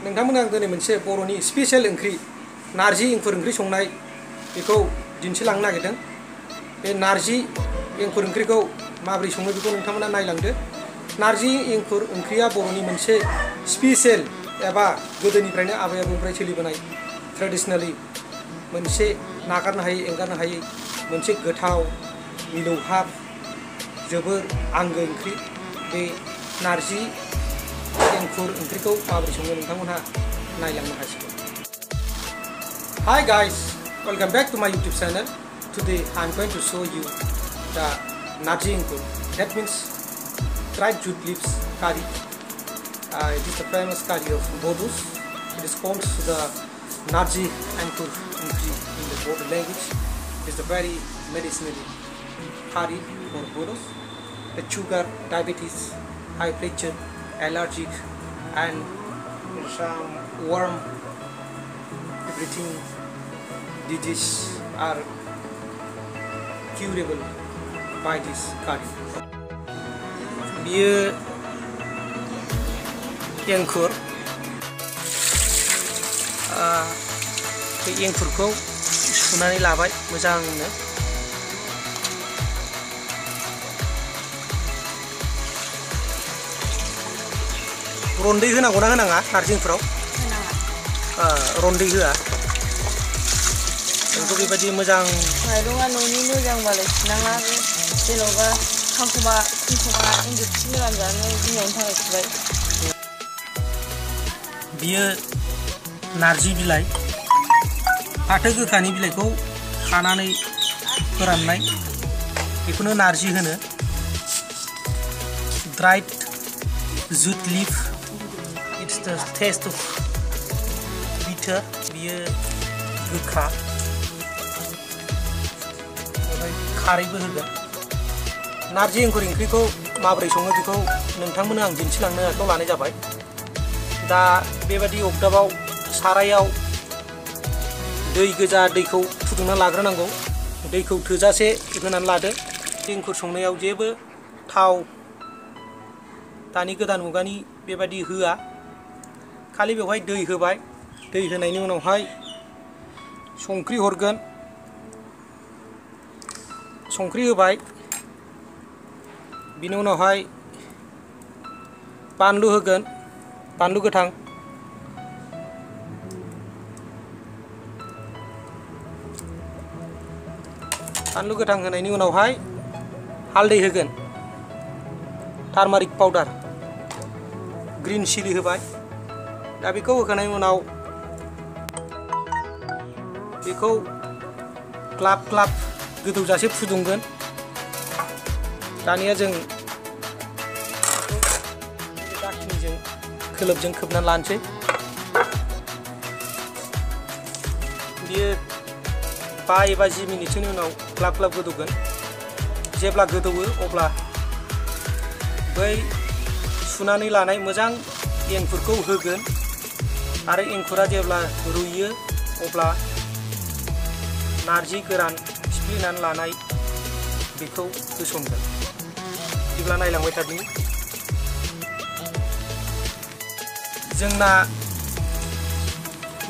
नोंथांमोननो आं दिनै मोनसे बर'नि स्पेशल ओंख्रि नारजि एंखुर ओंख्रि संनाय बेखौ दिन्थिलांनो नागिरदों। बे नारजि एंखुर ओंख्रिखौ माबोरै सङो बेखौ नोंथांमोना नायलांदो। नारजि एंखुर ओंख्रिया बर'नि मोनसे स्पेशल एबा गोदोनिफ्रायनो आबै आबौनिफ्राय सोलिबोनाय ट्रेडिशनेलि मोनसे नागारनो हायै एंगारनो हायै मोनसे गोथाव मिलौहाब जोबोर आंगो ओंख्रि। बे नारजि एंखुर ओंख्रिखौ माबोरै सङो नोंथांमोनहा नायलांनो हासिगोन। Hi guys, welcome back to my YouTube channel. Today I'm going to show you the narji engkur. That means dried jute leaves curry. It is the famous curry of Bodus. It is called the narji engkur in the Bodo language. It is the very medicinal curry for Bodus. The sugar, diabetes, high pressure, allergic, and some worm, everything disease are curable by this curry. Biyo engkur, be engkurखौ सुनानै लाबाय मोजांनो। रन्दै होनांगौना होनाङा नारजि एंखुराव? होनाङा। रन्दै होआ। बेखौ बेबायदि मोजां माइरङा न'नि मोजांबालाय सुनाङा, जेन'बा खांखमा एन्जर खि गोरान जानो गिनायनि थाखाय सुबाय। बियो नारजि बिलाइ, फाथो गोखानि बिलाइखौ खानानै फोराननाय, बेखौनो नारजि होनो। Dried jute leaf. It's the taste of bitter. बियो गोखा। ओमफ्राय खारैबो होगोन। नारजि एंखुर ओंख्रिखौ माबोरै सङो बेखौ नोंथांमोननो आं दिन्थिलांनो आखायाव लानाय जाबाय। दा बेबायदि अगदाबाव सारायाव दै गोजा दैखौ फुदुंना लाग्रोनांगौ। दैखौ थोजासे होनानै लादो। एंखुर संनायाव जेबो थाव दानि गोदान मुगानि बेबायदि होआ, खालि बेवहाय दै होबाय। दै होनायनि उनावहाय संख्रि हरगोन, संख्रि होबाय। बिनि उनावहाय बानलु होगोन, बानलु गोथां। बानलु गोथां होनायनि उनावहाय हालदै होगोन, टार्मारिक पाउडार, ग्रीन चिली होबाय। दा बेखौ होखांनायनि उनाव बेखौ ग्लाब ग्लाब गोदौजासे फुदुंगोन। दानिया जों दाखिनिजों खोलोबजों खोबनानै लानोसै। बियो 5 एबा 10 मिनिटसोनि उनाव ग्लाब ग्लाब गोदौगोन। जेब्ला गोदौवो अब्ला बै सुनानै लानाय मोजां एंखुरखौ होगोन आरो एंखुरा जेब्ला रुइयो अब्ला नारजि गोरान सिफ्लेनानै लानाय बेखौ होसनगोन। बिदिब्ला नायलांबाय थादिनि। जोंना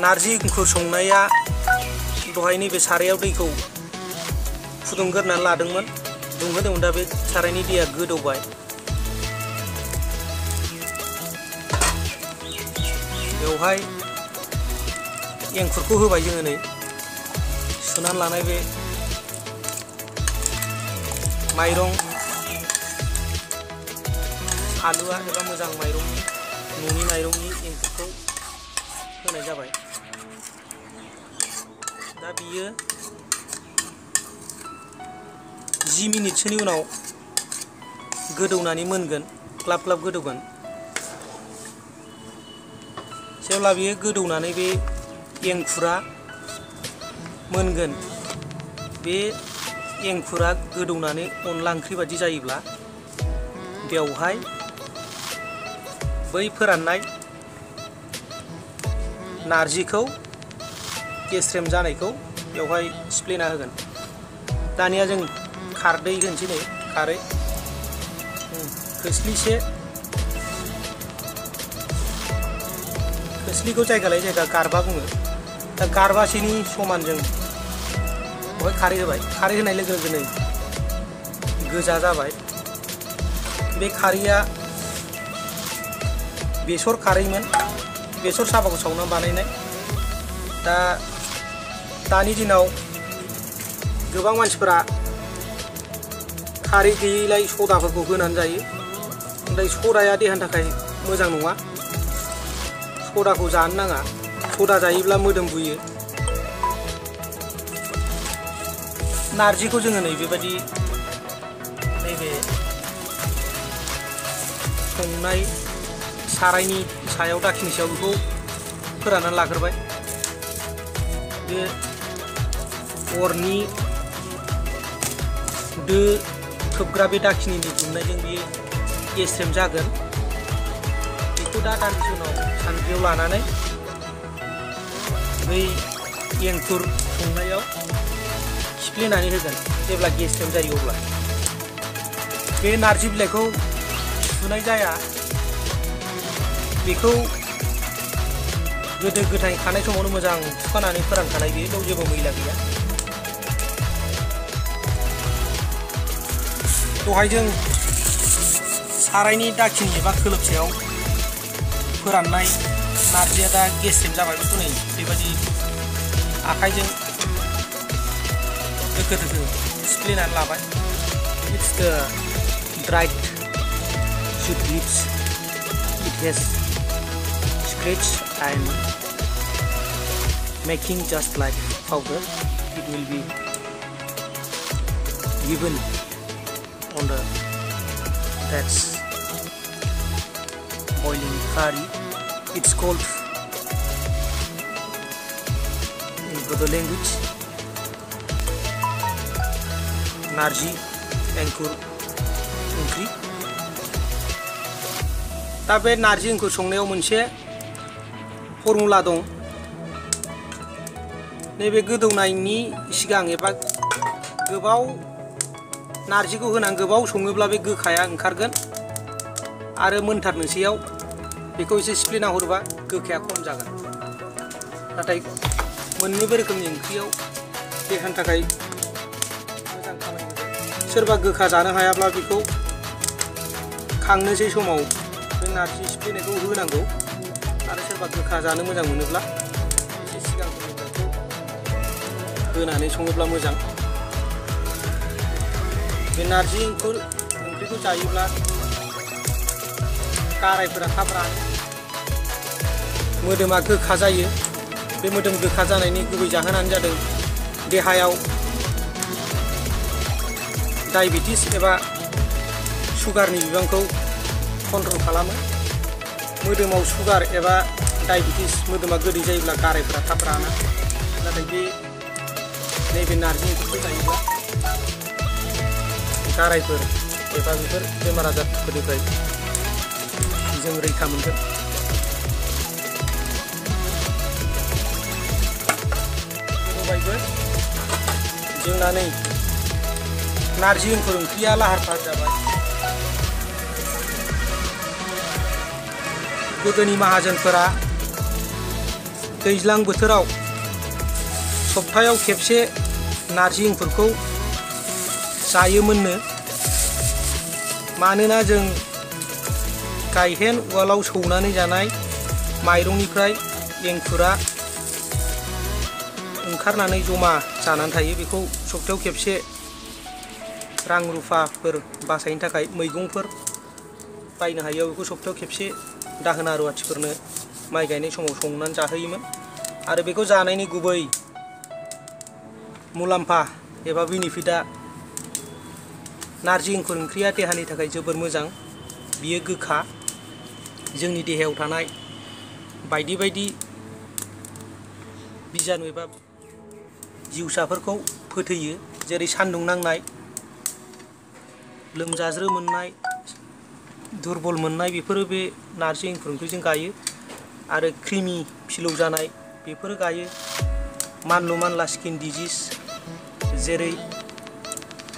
नारजि एंखुर संनाया दहाय नैबे सारायाव दैखौ फुदुंग्रोनानै लादोंमोन, दुंहोदोंमोन। दा बे सारायनि दैया गोदौबाय। बेवहाय एंखुरखौ होबाय जोङो। नै सुनानै लानाय बे माइरं आलुआ एबा मोजां माइरंनि न'नि माइरंनि एंखुरखौ होनाय जाबाय। दा बियो 10 मिनिटसोनि उनाव गोदौनानै मोनगोन, ग्लाब ग्लाब गोदौगोन। जेब्ला बियो गोदौनानै बे एंखुरा मोनगोन, बे एंखुरा गोदौनानै अनला ओंख्रि बादि जायोब्ला बेवहाय बै फोराननाय नारजिखौ गेस्रेम जानायखौ बेवहाय सिफ्लेना होगोन। दानिया जों खारदै होनोसै। नै खारै खोस्लिसे खोस्लिखौ जायगा लायै जायगा गारबा बुङो। दा गारबासेनि समान जों बेवहाय खारै होबाय। खारै होनाय लोगो लोगोनो गोजा जाबाय। बे खारैया बेसर खारैमोन, बेसर साबाखौ सावनानै बानायनाय। दा दानि दिनाव गोबां मानसिफोरा खारै गैयैलाय सदाफोरखौ होनानै जायो, नाथाय सदाया देहानि थाखाय मोजां नङा। सदाखौ जानो नाङा, सदा जायोब्ला मोदोम बुयो। नारजिखौ जोङो नैबेबायदि नैबे संनाय सारायनि सायाव दाखिनि सायाव बेखौ फोराननानै लाग्रोबाय। बे अरनि दो खोबग्रा बे दाखिनिनि दुंनायजों बियो गेस्रेम जागोन। बेखौ दा दान्दिसे उनाव सान्द्रियाव लानानै बै एंखुर संनायाव सिफ्लेनानै होगोन। जेब्ला गेस्रेम जायो अब्ला बे नारजि बिलाइखौ सुनाय जाया। बेखौ गोदो गोदाय खानाय समावनो मोजां सुखानानै फोरानखानाय, बेयाव जेबो मैला गैया। दहाय जों सारायनि दाखिनि एबा खोलोबसायाव फोराननाय नारजिया दा गेस्रेम जाबाय। बेखौ नै बेबायदि आखाइजों दोखो दोखो सिफ्लेनानै लाबाय। इट्स द dried jute leaves. It has scratch and making just like powder. It will be given on the that's boiling curry. It's called in Bodo language narji एंखुर ओंख्रि। दा बे नारजि एंखुर संनायाव मोनसे फर्मुला दं। नैबे गोदौनायनि सिगां एबा गोबाव नारजिखौ होनानै गोबाव सङोब्ला बे गोखाया ओंखारगोन, आरो मोनथारनोसैयाव बेखौ एसे सिफ्लेना हरोबा गोखाया खम जागोन। नाथाय मोननैबो रोखोमनि ओंख्रियाव देहानि थाखाय मोजां खामानि होयो। सोरबा गोखा जानो हायाब्ला बेखौ खांनोसै समाव बे नारजि सिफ्लेनायखौ होनांगौ, आरो सोरबा गोखा जानो मोजां मोनोब्ला एसे सिगां होनानै सङोब्ला मोजां। बे नारजि ओंख्रिखौ जायोब्ला गारायफोरा थाब रानो, मोदोमा गोखा जायो। बे मोदोम गोखा जानायनि गुबै जाहोनानो जादों देहायाव डायबिटिस एबा सुगारनि बिबांखौ कन्ट्रल खालामो। मोदोमाव सुगार एबा डायबिटिस मोदोमा गोदै जायोब्ला गारायफोरा थाब राना, नाथाय बे नैबे नारजि ओंख्रिखौ जायोब्ला गारायफोर एबा बेफोर बेमार आजारफोरनिफ्राय जों रैखा मोनगोन। बेबायबो जोंना नै नारजि एंखुर ओंख्रिया लाहार फाहार जाबाय। गोदोनि माहाजोनफोरा दैज्लां बोथोराव सप्तायाव खेबसे नारजि एंखुरखौ जायोमोननो। मानोना जों गायहेन उवालाव सौनानै जानाय माइरंनिफ्राय एंखुरा ओंखारनानै जमा जानानै थायो। बेखौ सप्तायाव खेबसे रां रुफाफोर बासायनो थाखाय मैगंफोर बायनो हायो, बेखौ सप्तायाव खेबसे दाहोना रुवाथिफोरनो माइ गायनाय समाव संनानै जाहोयोमोन। आरो बेखौ जानायनि गुबै मुलाम्फा एबा बेनिफिटआ नारजि एंखुर ओंख्रिया देहानि थाखाय जोबोर मोजां। बियो गोखा, जोंनि देहायाव थानाय बायदि बायदि बिजानु एबा जिउसाफोरखौ फोथैयो, जेरै सान्दुं नांनाय, लोमजाज्रो मोननाय, दुरबल मोननाय, बेफोरो बे नारजि एंखुर ओंख्रिजों गायो। आरो क्रिमि फिलौ जानाय बेफोरो गायो। मानलु मानला स्किन डिजिज जेरै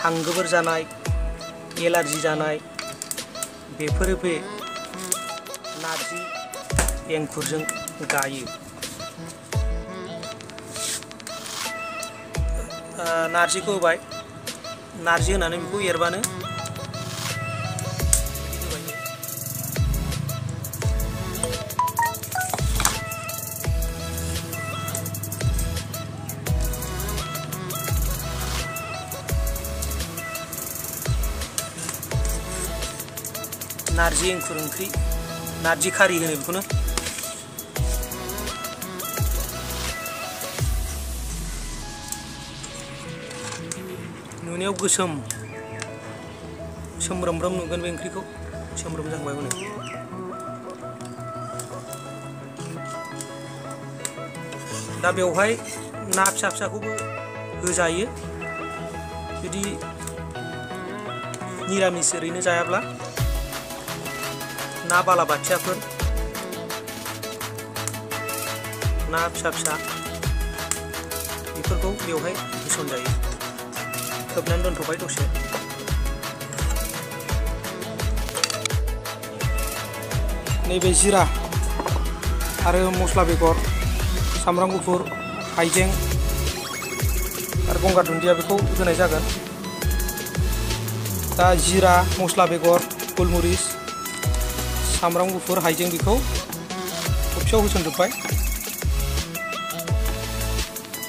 हांगोमोर जानाय, एलार्जि जानाय, बेफोरो बे नारजि एंखुरजों गायो। नारजिखौ होबाय, नारजि होनानै बेखौ एरबानो नारजि एंखुर ओंख्रि, नारजि खारि होनो बेखौनो। नुनायाव गोसोम सोमब्रोमब्रोम नुगोन बे ओंख्रिखौ, सोमब्रोम जाबाय हनै। दा बेवहाय ना फिसा फिसाखौबो होजायो जुदि निरामिस ओरैनो जायाब्ला। ना बालाबाथियाफोर, ना फिसा फिसा बेफोरखौ बेवहाय होसनजायो। खोबनानै दोनथ'बाय दसे। नैबे जिरा आरो मस्ला बेगर, सामब्राम गुफुर, हाइजें आरो गंगार दुन्दिया बेखौ होनाय जागोन। दा जिरा, मस्ला बेगर, गलमरिस, सामब्राम गुफुर, हाइजें बेखौ थबसियाव होसनजोब्बाय।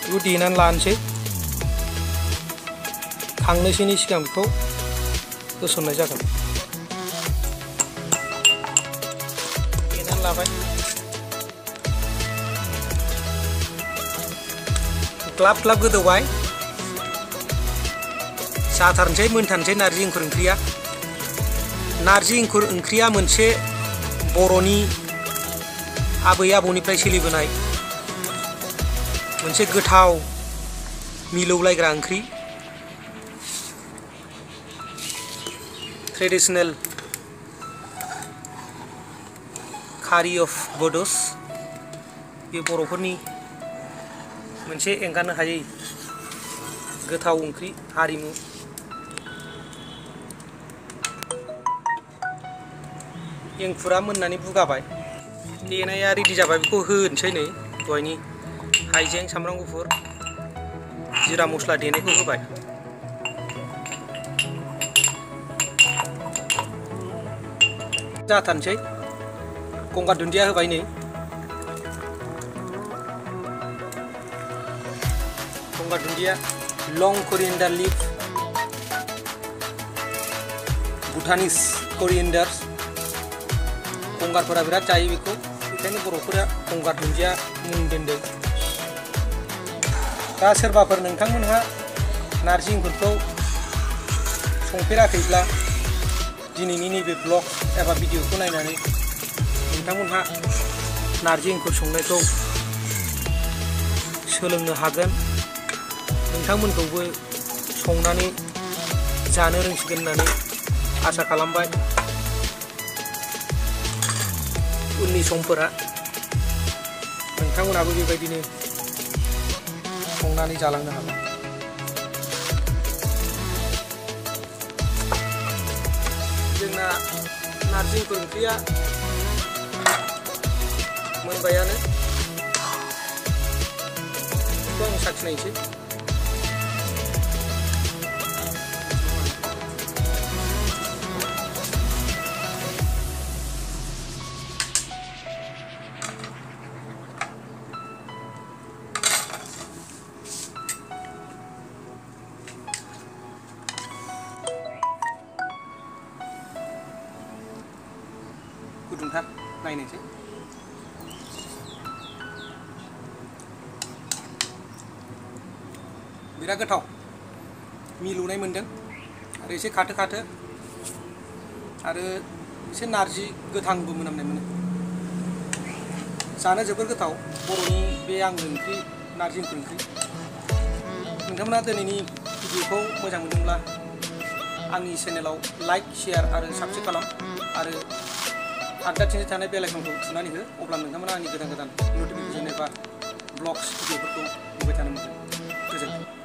बेखौ देनानै लानोसै। खांनोसैनि सिगां बेखौ होसननाय जागोन। देनानै लाबाय। ग्लाब ग्लाब गोदौबाय। जाथारनोसै, मोनथारनोसै नारजि एंखुर ओंख्रिया। नारजि एंखुर ओंख्रिया मोनसे बर'नि आबै आबौनिफ्राय सोलिबोनाय मोनसे गोथाव मिलौलायग्रा ओंख्रि। ट्रेडिशनेल खारि अफ बड'स। बे बर'फोरनि मोनसे एंगारनो हायै गोथाव ओंख्रि, हारिमु। एंखुरा मोननानै बुगाबाय, देनाया रेडि जाबाय। बेखौ होनोसै नै, दहायनि हाइजें, सामब्राम गुफुर, जिरा मस्ला देनायखौ होबाय। जाथारनोसै। गंगार दुन्दिया होबाय नै। गंगार दुन्दिया, लं करिएन्डार लिफ, भुटानिस करिएन्डार। गंगारफोरा बिराद जायो बेखौ, बेखायनो बर'फोरा गंगार दुन्दिया मुं दोनदों। दा सोरबाफोर नोंथांमोनहा नारजि एंखुरखौ संफेराखैब्ला दिनैनि नैबे ब्लग एबा भिडिअखौ नायनानै नोंथांमोनहा नारजि एंखुर संनायखौ सोलोंनो हागोन। नोंथांमोनखौबो संनानै जानो रोंसिगोन होननानै आसा खालामबाय। उननि समफोरा नोंथांमोनाबो बेबायदिनो संनानै जालांनो हागोन। जोंना नारजि एंखुर ओंख्रिया मोनबायानो। बेखौ आं साखिनायसै। गुदुंथार, नायनोसै। बिराद गोथाव, मिलौनाय मोनदों आरो एसे खाथो खाथो आरो एसे नारजि गोथांबो मोनामनाय मोनो। जानो जोबोर गोथाव बर'नि बे आंगो ओंख्रि नारजि एंखुर ओंख्रि। नोंथांमोना दिनैनि भिडिअखौ मोजां मोनदोंब्ला आंनि चेनेलाव लाइक, शेयार आरो साबस्क्राइब खालाम आरो आगदाथिंजाय थानाय बेल आइकनखौ थुनानै हो। अब्ला नोंथांमोना आंनि गोदान गोदान नटिफिकेसन एबा ब्लग्स भिडिअफोरखौ नुबाय थानो मोनगोन। गोजोन्थों।